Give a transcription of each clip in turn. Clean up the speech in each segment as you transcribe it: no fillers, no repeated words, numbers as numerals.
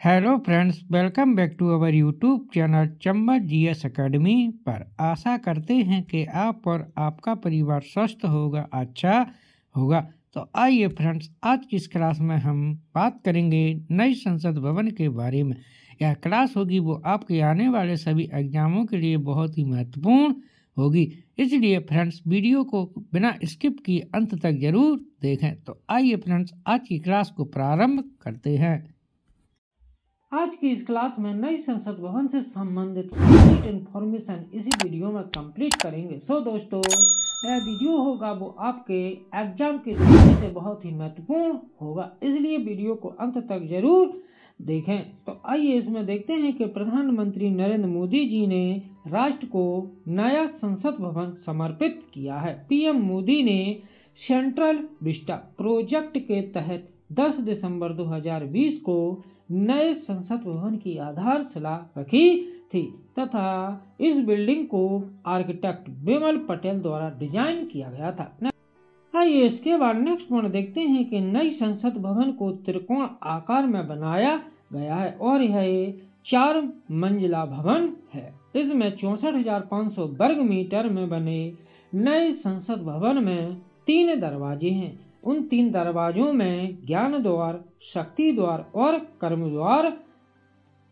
Hello friends, welcome back to our YouTube channel Chamba GS academy पर। आशा करते हैं कि आप और आपका परिवार स्वस्थ होगा, अच्छा होगा। तो आइए फ्रेंड्स, आज की इस क्लास में हम बात करेंगे नई संसद भवन के बारे में। यह क्लास होगी वो आपके आने वाले सभी एग्जामों के लिए बहुत ही महत्वपूर्ण होगी, इसलिए फ्रेंड्स वीडियो को बिना स्किप किए अंत तक जरूर देखें। तो आइए फ्रेंड्स, आज की क्लास को प्रारंभ करते हैं। आज की इस क्लास में नई संसद भवन से संबंधित कंप्लीट इंफॉर्मेशन इसी वीडियो में कंप्लीट करेंगे। दोस्तों, यह वीडियो होगा वो आपके एग्जाम के दृष्टि से बहुत ही महत्वपूर्ण होगा, इसलिए वीडियो को अंत तक जरूर देखें। तो आइए इसमें देखते हैं कि प्रधानमंत्री नरेंद्र मोदी जी ने राष्ट्र को नया संसद भवन समर्पित किया है। पीएम मोदी ने सेंट्रल विस्टा प्रोजेक्ट के तहत 10 दिसंबर 2020 को नए संसद भवन की आधारशिला रखी थी तथा इस बिल्डिंग को आर्किटेक्ट बिमल पटेल द्वारा डिजाइन किया गया था। आइए इसके बाद नेक्स्ट पॉइंट देखते हैं कि नई संसद भवन को त्रिकोण आकार में बनाया गया है और यह 4 मंजिला भवन है। इसमें 64,500 वर्ग मीटर में बने नए संसद भवन में 3 दरवाजे हैं। उन 3 दरवाजों में ज्ञान द्वार, शक्ति द्वार और कर्म द्वार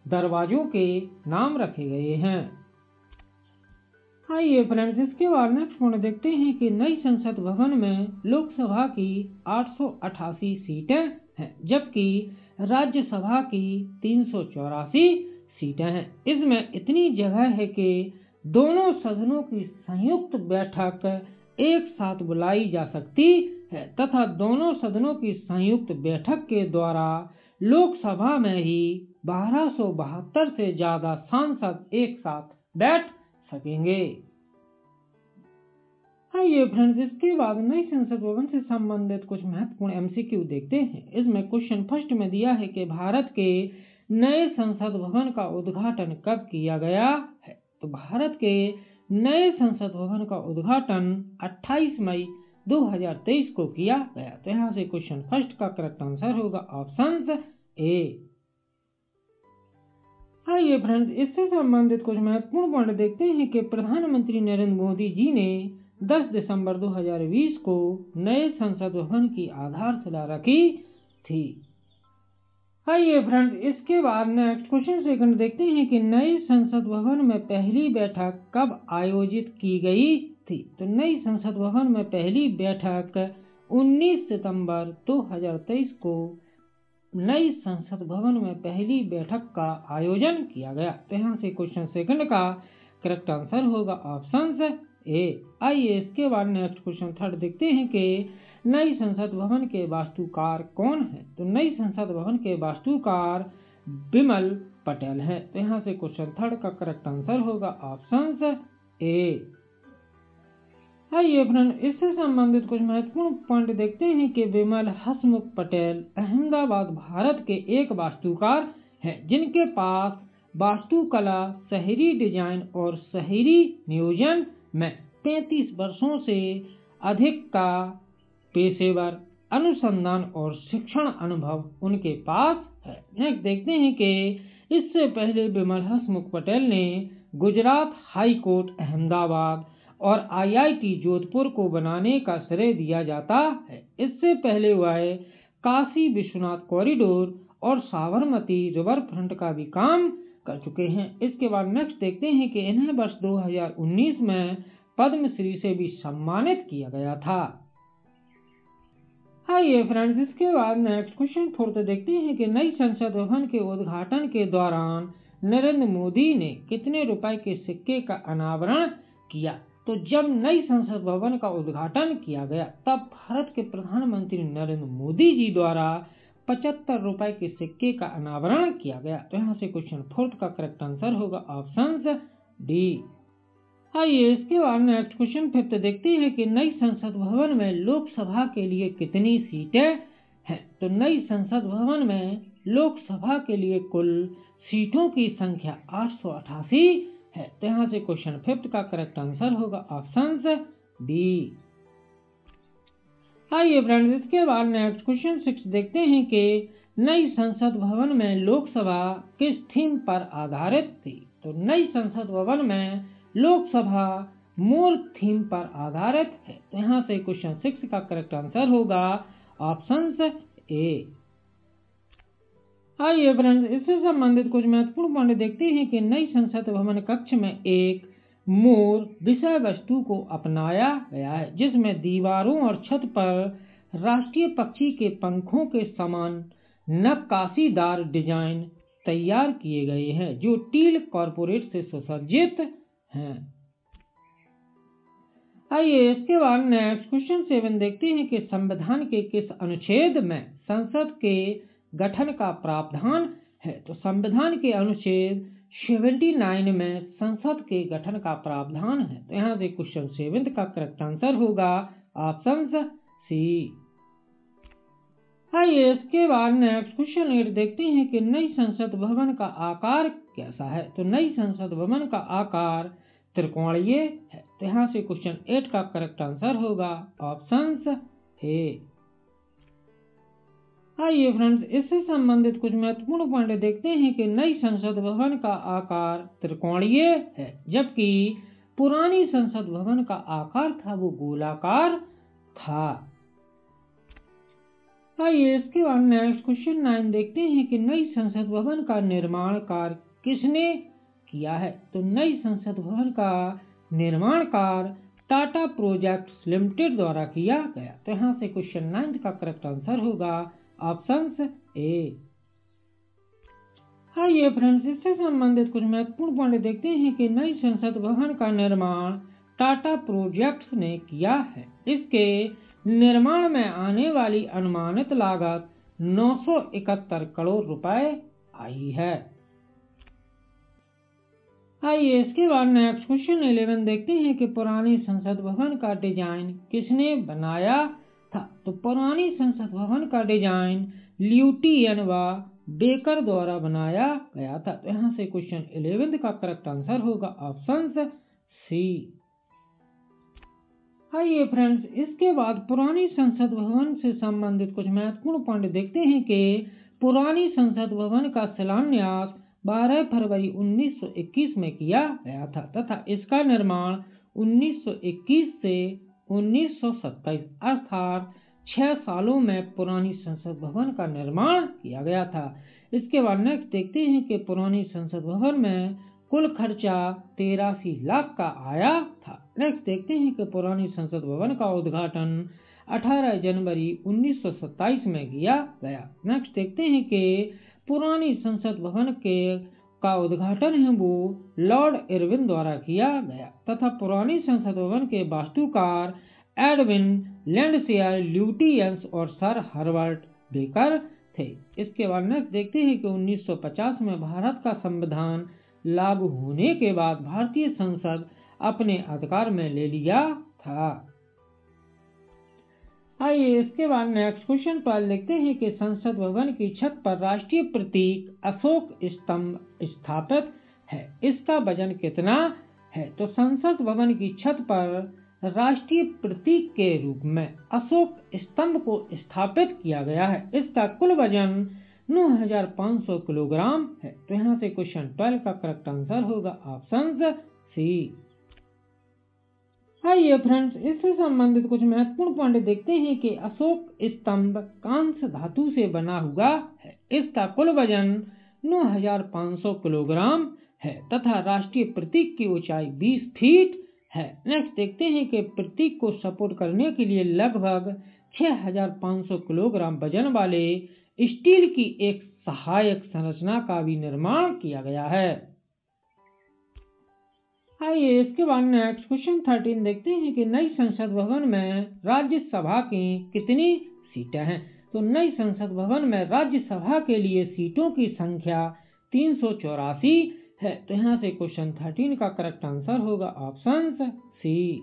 दरवाजों के नाम रखे गए हैं। आइए फ्रेंड्स, इसके बाद नेक्स्ट पॉइंट देखते हैं कि नई संसद भवन में लोकसभा की 888 सीटें हैं, जबकि राज्यसभा की 384 सीटें हैं। इसमें इतनी जगह है कि दोनों सदनों की संयुक्त बैठक एक साथ बुलाई जा सकती है तथा दोनों सदनों की संयुक्त बैठक के द्वारा लोकसभा में ही 1272 से ज्यादा सांसद एक साथ बैठ सकेंगे। आइए फ्रेंड्स, इसके बाद नई संसद भवन से संबंधित कुछ महत्वपूर्ण एमसीक्यू देखते हैं। इसमें क्वेश्चन फर्स्ट में दिया है कि भारत के नए संसद भवन का उद्घाटन कब किया गया है। तो भारत के नए संसद भवन का उद्घाटन 28 मई 2023 को किया गया। तो यहाँ से क्वेश्चन फर्स्ट का करेक्ट आंसर होगा ऑप्शन ए। आइए फ्रेंड्स, इससे संबंधित कुछ महत्वपूर्ण पॉइंट देखते हैं कि प्रधानमंत्री नरेंद्र मोदी जी ने 10 दिसंबर 2020 को नए संसद भवन की आधारशिला रखी थी। आइए फ्रेंड्स, इसके बाद नेक्स्ट क्वेश्चन सेकंड देखते हैं कि नए संसद भवन में पहली बैठक कब आयोजित की गई थी। तो नई संसद भवन में पहली बैठक 19 सितंबर 2023 को नई संसद भवन में पहली बैठक का आयोजन किया गया। तो यहाँ से क्वेश्चन सेकंड का करेक्ट आंसर होगा ऑप्शन ए। आइए इसके बाद नेक्स्ट क्वेश्चन थर्ड देखते हैं कि नई संसद भवन के वास्तुकार कौन है। तो नई संसद भवन के वास्तुकार बिमल पटेल है। तो यहाँ से क्वेश्चन थर्ड का करेक्ट आंसर होगा ऑप्शन ए। आइए फ्रेंड, इससे संबंधित कुछ महत्वपूर्ण पॉइंट देखते हैं कि बिमल हसमुख पटेल अहमदाबाद भारत के एक वास्तुकार हैं जिनके पास वास्तुकला, शहरी डिजाइन और शहरी नियोजन में 33 वर्षों से अधिक का पेशेवर अनुसंधान और शिक्षण अनुभव उनके पास है। नेक्स्ट देखते हैं कि इससे पहले बिमल हसमुख पटेल ने गुजरात हाई कोर्ट अहमदाबाद और आईआईटी जोधपुर को बनाने का श्रेय दिया जाता है। इससे पहले वह काशी विश्वनाथ कॉरिडोर और साबरमती रिवर फ्रंट का भी काम कर चुके हैं। इसके बाद नेक्स्ट देखते हैं कि इन्हें वर्ष 2019 में पद्मश्री से भी सम्मानित किया गया था। आइए फ्रेंड्स, इसके बाद नेक्स्ट क्वेश्चन फोर्थ देखते हैं कि नई संसद भवन के उद्घाटन के दौरान नरेंद्र मोदी ने कितने रुपए के सिक्के का अनावरण किया। तो जब नई संसद भवन का उद्घाटन किया गया तब भारत के प्रधानमंत्री नरेंद्र मोदी जी द्वारा 75 रुपए के सिक्के का अनावरण किया गया। तो यहाँ से क्वेश्चन फोर्थ का करेक्ट आंसर होगा ऑप्शन डी। आइए इसके बाद नेक्स्ट क्वेश्चन फिफ्थ देखते हैं कि नई संसद भवन में लोकसभा के लिए कितनी सीटें हैं। तो नई संसद भवन में लोकसभा के लिए कुल सीटों की संख्या 888 है। तो यहाँ से क्वेश्चन फिफ्थ का करेक्ट आंसर होगा ऑप्शन डी। आइए फ्रेंड्स, इसके बाद नेक्स्ट क्वेश्चन 6 देखते हैं कि नई संसद भवन में लोकसभा किस थीम पर आधारित थी? तो नई संसद भवन में लोकसभा मोर थीम पर आधारित है। तो यहाँ से क्वेश्चन 6 का करेक्ट आंसर होगा ऑप्शन ए। आइए फ्रेंड्स, इससे संबंधित कुछ महत्वपूर्ण पॉइंट देखते हैं कि नई संसद भवन कक्ष में एक मोर विषय वस्तु को अपनाया गया है, जिसमें दीवारों और छत पर राष्ट्रीय पक्षी के पंखों के समान नक्काशीदार डिजाइन तैयार किए गए हैं, जो टील कॉर्पोरेट से सुसज्जित हैं। आइए इसके बाद नेक्स्ट क्वेश्चन 7 देखते हैं कि संविधान के किस अनुच्छेद में संसद के गठन का प्रावधान है? तो संविधान के अनुच्छेद 79 में संसद के गठन का प्रावधान है। तो यहाँ से क्वेश्चन 7 का करेक्ट आंसर होगा ऑप्शन सी। आइए इसके बाद नेक्स्ट क्वेश्चन 8 देखते हैं कि नई संसद भवन का आकार कैसा है? तो नई संसद भवन का आकार त्रिकोणीय है। तो यहाँ से क्वेश्चन 8 का करेक्ट आंसर होगा ऑप्शन ए। आइए फ्रेंड्स, इससे संबंधित कुछ महत्वपूर्ण पॉइंट देखते हैं कि नई संसद भवन का आकार त्रिकोणीय है, जबकि पुरानी संसद भवन का आकार था वो गोलाकार था। आइए इसके बाद नेक्स्ट क्वेश्चन 9 देखते हैं कि नई संसद भवन का निर्माण कार्य किसने किया है? तो नई संसद भवन का निर्माण कार्य टाटा प्रोजेक्ट्स लिमिटेड द्वारा किया गया। तो यहाँ से क्वेश्चन 9 का करेक्ट आंसर होगा ऑप्शन ए। आइए फ्रेंड्स, इससे संबंधित कुछ महत्वपूर्ण पॉइंट देखते हैं कि नई संसद भवन का निर्माण टाटा प्रोजेक्ट्स ने किया है। इसके निर्माण में आने वाली अनुमानित लागत 971 करोड़ रुपए आई है। आइए इसके बाद नेक्स्ट क्वेश्चन 11 देखते हैं कि पुरानी संसद भवन का डिजाइन किसने बनाया था? तो पुरानी संसद भवन का डिजाइन ल्यूटियन व बेकर द्वारा बनाया गया था। तो यहाँ से क्वेश्चन 11 का करेक्ट आंसर होगा ऑप्शन सी। आइए फ्रेंड्स, इसके बाद पुरानी संसद भवन से संबंधित कुछ महत्वपूर्ण पॉइंट देखते हैं कि पुरानी संसद भवन का शिलान्यास 12 फरवरी 1921 में किया गया था तथा इसका निर्माण 1921 से 1927 अर्थात 6 सालों में पुरानी संसद भवन का निर्माण किया गया था। इसके बाद नेक्स्ट देखते हैं कि पुरानी संसद भवन में कुल खर्चा 83 लाख का आया था। नेक्स्ट देखते हैं कि पुरानी संसद भवन का उद्घाटन 18 जनवरी 1927 में किया गया। नेक्स्ट देखते हैं कि पुरानी संसद भवन का उद्घाटन है वो लॉर्ड इरविन द्वारा किया गया तथा पुरानी संसद भवन के वास्तुकार एडविन लैंडसेयर ल्यूटियंस और सर हर्बर्ट बेकर थे। इसके बाद नेक्स्ट देखते हैं कि 1950 में भारत का संविधान लागू होने के बाद भारतीय संसद अपने अधिकार में ले लिया था। आइए इसके बाद नेक्स्ट क्वेश्चन पर देखते हैं कि संसद भवन की छत पर राष्ट्रीय प्रतीक अशोक स्तंभ स्थापित है। इसका वजन कितना है? तो संसद भवन की छत पर राष्ट्रीय प्रतीक के रूप में अशोक स्तंभ को स्थापित किया गया है। इसका कुल वजन 9500 किलोग्राम है। तो यहाँ से क्वेश्चन 12 का करेक्ट आंसर होगा ऑप्शन सी। आइए फ्रेंड्स, इससे संबंधित कुछ महत्वपूर्ण पॉइंट देखते हैं कि अशोक स्तंभ कांस्य धातु से बना हुआ है। इसका कुल वजन 9500 किलोग्राम है तथा राष्ट्रीय प्रतीक की ऊंचाई 20 फीट है। नेक्स्ट देखते हैं कि प्रतीक को सपोर्ट करने के लिए लगभग 6500 किलोग्राम वजन वाले स्टील की एक सहायक संरचना का भी निर्माण किया गया है। आइए इसके बाद नेक्स्ट क्वेश्चन 13 देखते हैं कि नई संसद भवन में राज्यसभा की कितनी सीटें हैं? तो नई संसद भवन में राज्यसभा के लिए सीटों की संख्या 384 है। तो यहाँ से क्वेश्चन 13 का करेक्ट आंसर होगा ऑप्शन सी।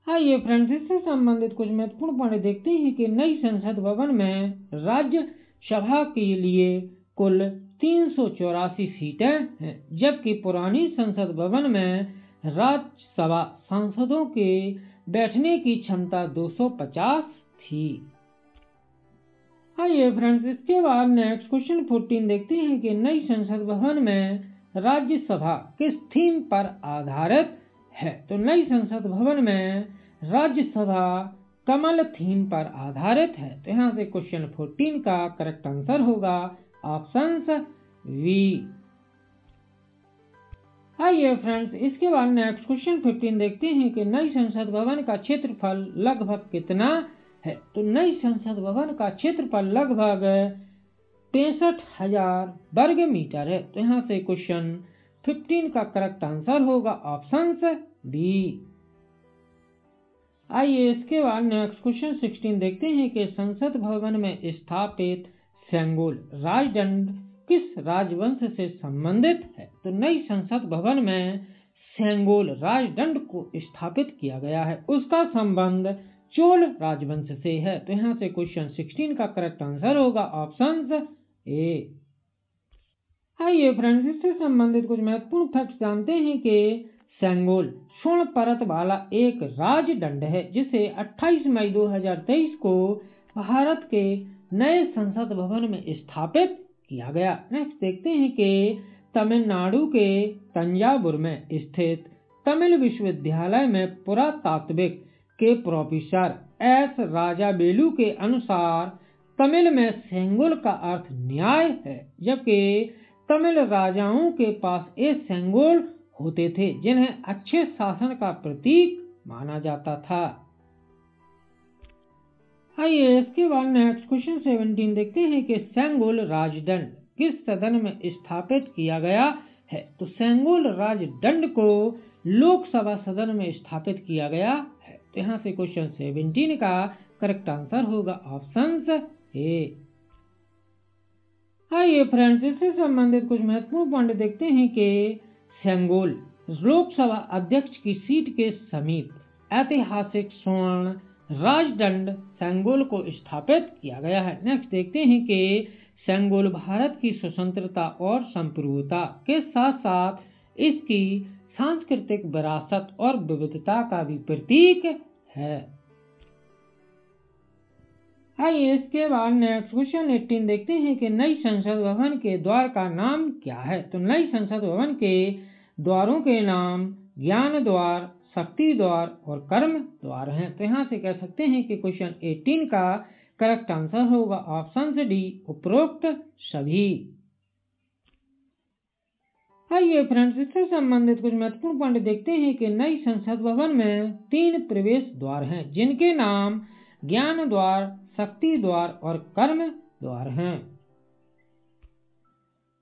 आइए फ्रेंड्स, इससे संबंधित कुछ महत्वपूर्ण पॉइंट देखते हैं कि नई संसद भवन में राज्यसभा के लिए कुल 384 सीटें हैं, जबकि पुरानी संसद भवन में राज्यसभा सांसदों के बैठने की क्षमता 250 थी। आइए फ्रेंड्स, इसके बाद नेक्स्ट क्वेश्चन 14 देखते हैं कि नई संसद भवन में राज्यसभा किस थीम पर आधारित है। तो नई संसद भवन में राज्यसभा कमल थीम पर आधारित है। तो यहाँ से क्वेश्चन 14 का करेक्ट आंसर होगा ऑप्शन वी। आइए फ्रेंड्स, इसके बाद नेक्स्ट क्वेश्चन 15 देखते हैं कि नई संसद भवन का क्षेत्रफल लगभग कितना है। तो नई संसद भवन का क्षेत्रफल लगभग 63,000 वर्ग मीटर है। तो यहाँ से क्वेश्चन 15 का करेक्ट आंसर होगा ऑप्शन बी। आइए इसके बाद नेक्स्ट क्वेश्चन 16 देखते हैं कि संसद भवन में स्थापित सेंगोल राजदंड किस राजवंश से संबंधित है। तो नई संसद भवन में सेंगोल राजदंड को स्थापित किया गया है, उसका संबंध चोल राजवंश से है। तो यहाँ से क्वेश्चन 16 का करेक्ट आंसर होगा ऑप्शन ए। आइए फ्रेंड्स, इससे संबंधित कुछ महत्वपूर्ण फैक्ट्स जानते हैं कि सेंगोल स्वर्ण परत वाला एक राजदंड है जिसे 28 मई 2023 को भारत के नए संसद भवन में स्थापित किया गया। नेक्स्ट देखते हैं कि तमिलनाडु के तंजावुर में स्थित तमिल विश्वविद्यालय में पुरातात्विक के प्रोफेसर एस राजावेलु के अनुसार तमिल में सेंगोल का अर्थ न्याय है, जबकि तमिल राजाओं के पास ये सेंगोल होते थे जिन्हें अच्छे शासन का प्रतीक माना जाता था। आइए इसके बाद नेक्स्ट क्वेश्चन 17 देखते हैं कि सेंगोल राजदंड किस सदन में स्थापित किया गया है। तो सेंगोल राजदंड को लोकसभा सदन में स्थापित किया गया है। तो यहाँ से क्वेश्चन 17 का करेक्ट आंसर होगा ऑप्शन ए। आइए फ्रेंड्स, इससे संबंधित कुछ महत्वपूर्ण पॉइंट देखते हैं कि सेंगोल लोकसभा अध्यक्ष की सीट के समीप ऐतिहासिक स्वर्ण राजदंड सेंगोल को स्थापित किया गया है। नेक्स्ट देखते हैं कि सेंगोल भारत की स्वतंत्रता और संप्रभुता के साथ साथ इसकी सांस्कृतिक विरासत और विविधता का भी प्रतीक है। आइए इसके बाद नेक्स्ट क्वेश्चन 18 देखते हैं कि नई संसद भवन के द्वार का नाम क्या है। तो नई संसद भवन के द्वारों के नाम ज्ञान द्वार, शक्ति द्वार और कर्म द्वार हैं। तो यहाँ से कह सकते हैं कि क्वेश्चन 18 का करेक्ट आंसर होगा ऑप्शन डी, उपरोक्त सभी। आइए फ्रेंड्स, इससे संबंधित कुछ महत्वपूर्ण पॉइंट देखते हैं कि नई संसद भवन में 3 प्रवेश द्वार हैं जिनके नाम ज्ञान द्वार, शक्ति द्वार और कर्म द्वार हैं।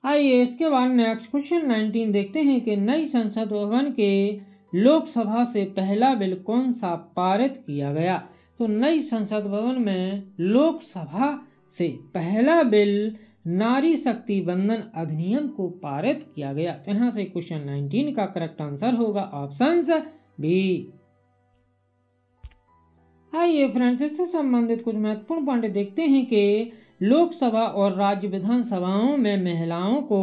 आइए इसके बाद नेक्स्ट क्वेश्चन 19 देखते हैं कि नई संसद भवन के लोकसभा से पहला बिल कौन सा पारित किया गया। तो नई संसद भवन में लोकसभा से पहला बिल नारी शक्ति बंधन अधिनियम को पारित किया गया। तो यहाँ से क्वेश्चन 19 का करेक्ट आंसर होगा ऑप्शन बी। आइए फ्रेंड्स, इससे संबंधित कुछ महत्वपूर्ण पॉइंट देखते हैं कि लोकसभा और राज्य विधानसभाओं में महिलाओं को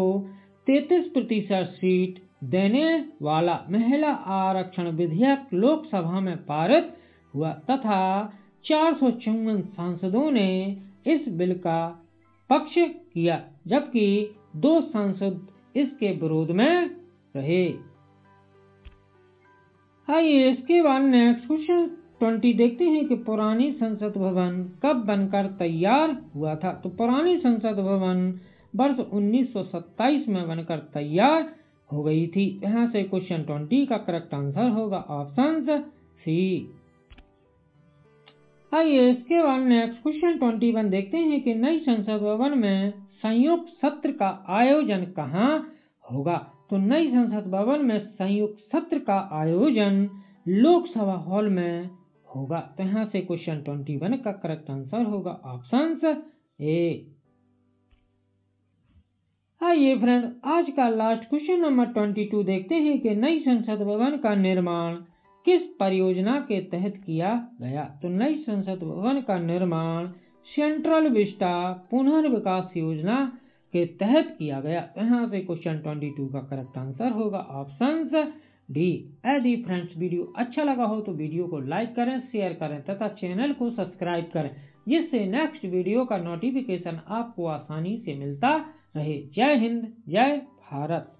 33% सीट देने वाला महिला आरक्षण विधेयक लोकसभा में पारित हुआ तथा 454 सांसदों ने इस बिल का पक्ष किया, जबकि 2 सांसद इसके विरोध में रहे। आइए इसके बाद नेक्स्ट क्वेश्चन 20 देखते हैं कि पुरानी संसद भवन कब बनकर तैयार हुआ था। तो पुरानी संसद भवन वर्ष 1927 में बनकर तैयार हो गई थी। यहाँ से क्वेश्चन 20 का करेक्ट आंसर होगा ऑप्शन सी। आइए इसके बाद नेक्स्ट क्वेश्चन 21 देखते हैं कि नई संसद भवन में संयुक्त सत्र का आयोजन कहाँ होगा। तो नई संसद भवन में संयुक्त सत्र का आयोजन लोकसभा हॉल में होगा। तो यहाँ से क्वेश्चन 21 का करेक्ट आंसर होगा ऑप्शन ए। आइए फ्रेंड, आज का लास्ट क्वेश्चन नंबर 22 देखते हैं कि नई संसद भवन का निर्माण किस परियोजना के तहत किया गया। तो नई संसद भवन का निर्माण सेंट्रल विस्टा पुनर्विकास योजना के तहत किया गया। तो यहाँ से क्वेश्चन 22 का करेक्ट आंसर होगा ऑप्शन डी। यदि फ्रेंड्स वीडियो अच्छा लगा हो तो वीडियो को लाइक करें, शेयर करें तथा चैनल को सब्सक्राइब करें जिससे नेक्स्ट वीडियो का नोटिफिकेशन आपको आसानी से मिलता रहे। जय हिंद, जय भारत।